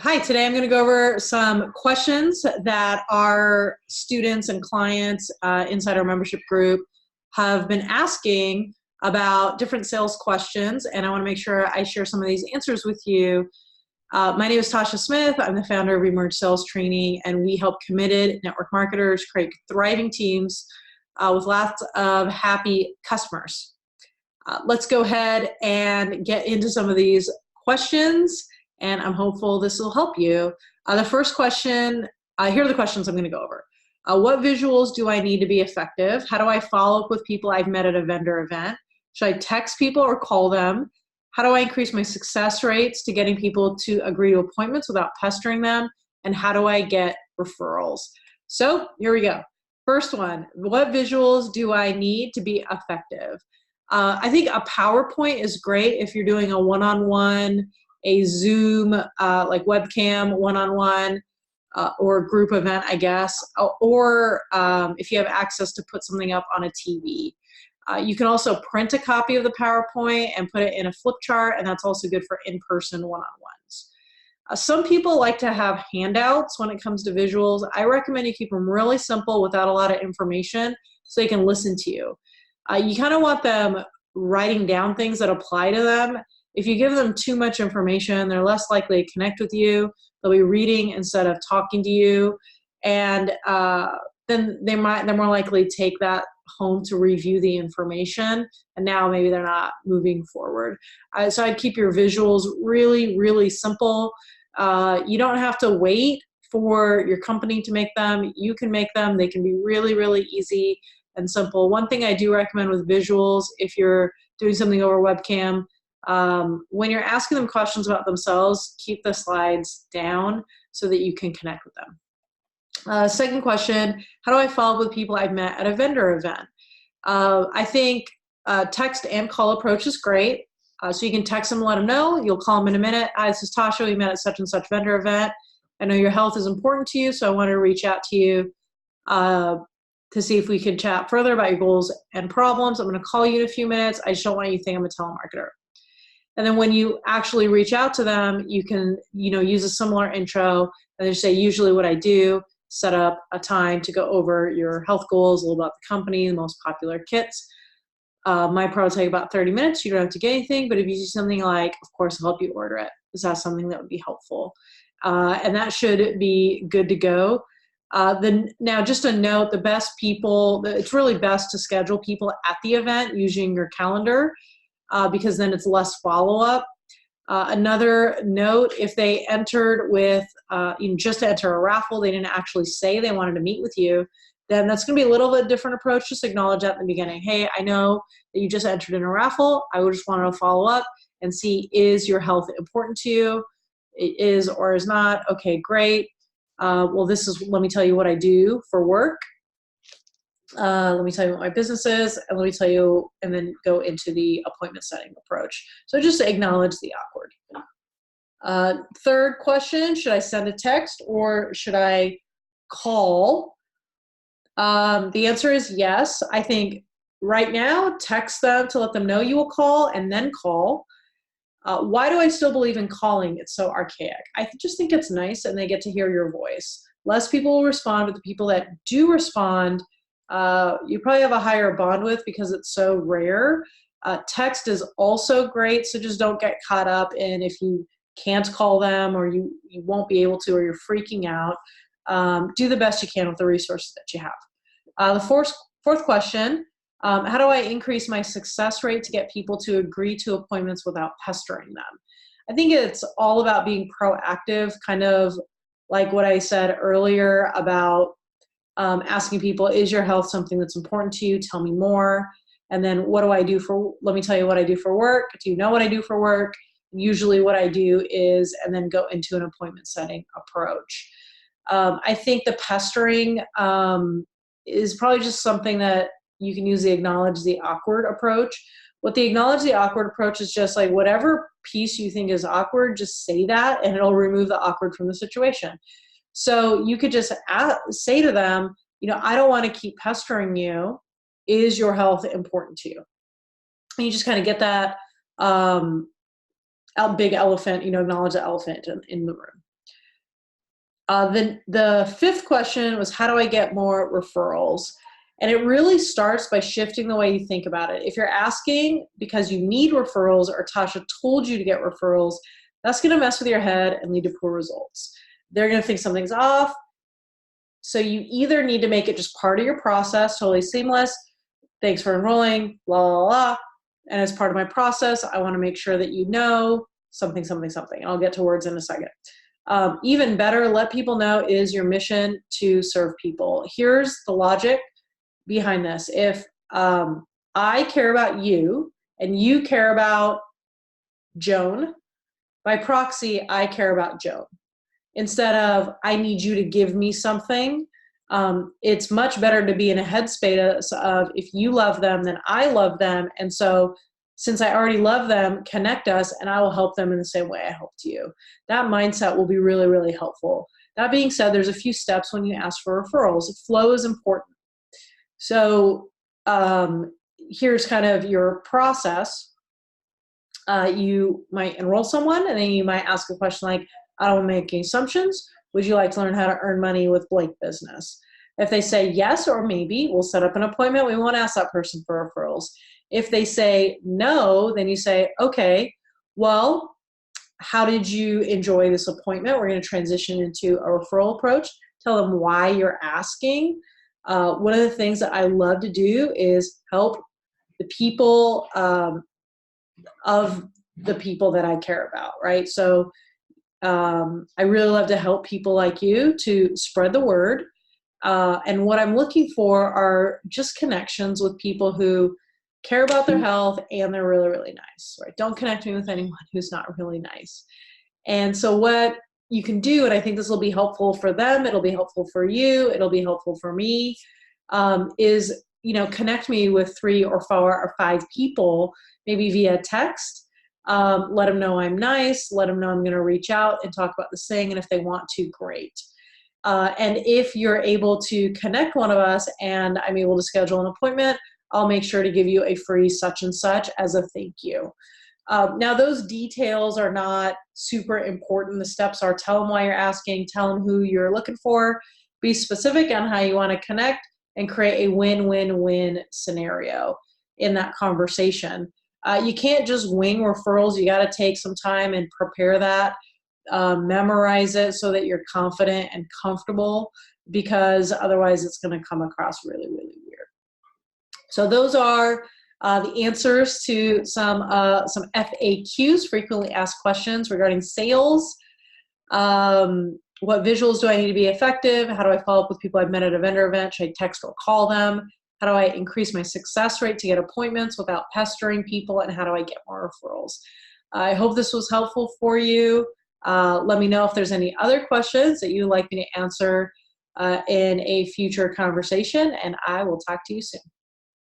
Hi, today I'm going to go over some questions that our students and clients inside our membership group have been asking about different sales questions, and I want to make sure I share some of these answers with you. My name is Tasha Smith. I'm the founder of Emerge Sales Training, and we help committed network marketers create thriving teams with lots of happy customers. Let's go ahead and get into some of these questions, and I'm hopeful this will help you. The first question, here are the questions I'm going to go over. What visuals do I need to be effective? How do I follow up with people I've met at a vendor event? Should I text people or call them? How do I increase my success rates to getting people to agree to appointments without pestering them? And how do I get referrals? So here we go. First one, what visuals do I need to be effective? I think a PowerPoint is great if you're doing a one-on-one, a Zoom, like webcam one-on-one, or group event, I guess, or if you have access to put something up on a TV. You can also print a copy of the PowerPoint and put it in a flip chart, and that's also good for in-person one-on-ones. Some people like to have handouts when it comes to visuals. I recommend you keep them really simple without a lot of information so they can listen to you. You kind of want them writing down things that apply to them. If you give them too much information, they're less likely to connect with you. They'll be reading instead of talking to you, and then they're more likely to take that home to review the information, and now maybe they're not moving forward. So I'd keep your visuals really, really simple. You don't have to wait for your company to make them. You can make them. They can be really, really easy and simple. One thing I do recommend with visuals, if you're doing something over webcam, when you're asking them questions about themselves, keep the slides down so that you can connect with them. Second question, how do I follow up with people I've met at a vendor event? I think text and call approach is great. So you can text them, let them know. You'll call them in a minute. Hi, this is Tasha. We met at such and such vendor event. I know your health is important to you, so I wanted to reach out to you to see if we could chat further about your goals and problems. I'm going to call you in a few minutes. I just don't want you to think I'm a telemarketer. And then when you actually reach out to them, you can, use a similar intro and just say, usually what I do, set up a time to go over your health goals, a little about the company, the most popular kits. My pro will take about 30 minutes. You don't have to get anything, but if you do something like, of course, I'll help you order it. Is that something that would be helpful? And that should be good to go. Now, just a note, the best people, it's really best to schedule people at the event using your calendar because then it's less follow-up. Another note, if they entered with, just to enter a raffle, they didn't actually say they wanted to meet with you, then that's going to be a little bit different approach. Just acknowledge that in the beginning. Hey, I know that you just entered in a raffle. I would just want to follow up and see, is your health important to you? It is or is not. Okay, great. Well, let me tell you what I do for work. Let me tell you what my business is, and let me tell you, and then go into the appointment setting approach. So just acknowledge the awkward. Third question, should I send a text or should I call? The answer is yes. I think right now, text them to let them know you will call and then call. Why do I still believe in calling? It's so archaic. I just think it's nice and they get to hear your voice. Less people will respond, but the people that do respond, you probably have a higher bond with because it's so rare. Text is also great, so just don't get caught up in if you can't call them or you won't be able to or you're freaking out. Do the best you can with the resources that you have. The fourth question, how do I increase my success rate to get people to agree to appointments without pestering them? I think it's all about being proactive, kind of like what I said earlier about asking people, is your health something that's important to you? Tell me more. And then let me tell you what I do for work. Do you know what I do for work? Usually what I do is, and then go into an appointment setting approach. I think the pestering is probably just something that you can use the acknowledge the awkward approach. What the acknowledge the awkward approach is just like whatever piece you think is awkward, just say that and it'll remove the awkward from the situation. So you could just say to them, I don't want to keep pestering you. Is your health important to you? And you just kind of get that big elephant, acknowledge the elephant in the room. The fifth question was, how do I get more referrals? And it really starts by shifting the way you think about it. If you're asking because you need referrals or Tasha told you to get referrals, that's going to mess with your head and lead to poor results. They're going to think something's off. So you either need to make it just part of your process, totally seamless. Thanks for enrolling, blah, blah, blah. And as part of my process, I want to make sure that you know something, something, something. I'll get to words in a second. Even better, let people know it is your mission to serve people. Here's the logic behind this. If I care about you and you care about Joan, by proxy, I care about Joan. Instead of, I need you to give me something, it's much better to be in a headspace of, if you love them, then I love them. And so since I already love them, connect us and I will help them in the same way I helped you. That mindset will be really, really helpful. That being said, there's a few steps when you ask for referrals. Flow is important. So here's kind of your process. You might enroll someone and then you might ask a question like, I don't make any assumptions. Would you like to learn how to earn money with Blake Business? If they say yes or maybe, we'll set up an appointment. We won't ask that person for referrals. If they say no, then you say, okay, well, how did you enjoy this appointment? We're going to transition into a referral approach. Tell them why you're asking. One of the things that I love to do is help the people of the people that I care about, right? So I really love to help people like you to spread the word. And what I'm looking for are just connections with people who care about their health and they're really, really nice, right? Don't connect me with anyone who's not really nice. And so what you can do, and I think this will be helpful for them, it'll be helpful for you, it'll be helpful for me, is, connect me with 3 or 4 or 5 people, maybe via text. Let them know I'm nice, let them know I'm going to reach out and talk about this thing, and if they want to, great. And if you're able to connect one of us and I'm able to schedule an appointment, I'll make sure to give you a free such and such as a thank you. Now, those details are not super important. The steps are, tell them why you're asking, tell them who you're looking for, be specific on how you want to connect, and create a win-win-win scenario in that conversation. You can't just wing referrals. You got to take some time and prepare that, memorize it so that you're confident and comfortable, because otherwise it's going to come across really, really weird. So those are the answers to some FAQs, frequently asked questions regarding sales. What visuals do I need to be effective? How do I follow up with people I've met at a vendor event? Should I text or call them? How do I increase my success rate to get appointments without pestering people? And how do I get more referrals? I hope this was helpful for you. Let me know if there's any other questions that you'd like me to answer in a future conversation, and I will talk to you soon.